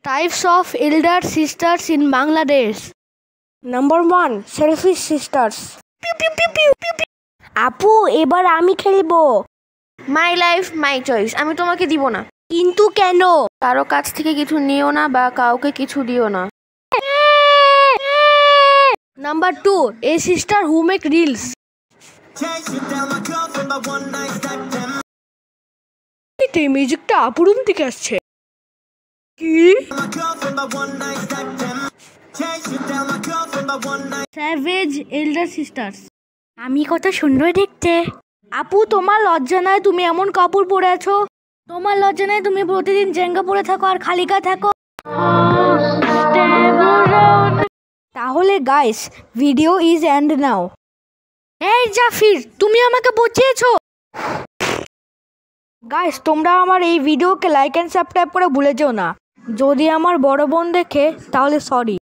Types of elder sisters in Bangladesh. Number 1. Selfish sisters. আপু এবার আমি খেলবো। মাই লাইফ মাই চয়েস, আমি তোমাকে দিব না। কিন্তু কেন? কারো কাছ থেকে কিছু নিও না বা কাউকে কিছু দিও না। Number 2. A sister who make reels. এই মিউজিকটা আপুরুম থেকে আসছে। কি? Savage elder sisters. আমি কত সুন্দর দেখতে। আপু তোমার লজ্জা নাই তুমি এমন কাপড় পরে আছো? তোমার লজ্জা নাই তুমি প্রতিদিন জেঙ্গা পরে থাকো আর খালি গায়ে থাকো? তাহলে guys video is end now. এই জাফির তুমি আমাকে বাঁচিয়েছো। গাইস তোমরা আমার এই ভিডিওকে লাইক এন্ড সাবস্ক্রাইব করে ভুলে যেও না। যদি আমার বড় বোন দেখে তাহলে সরি।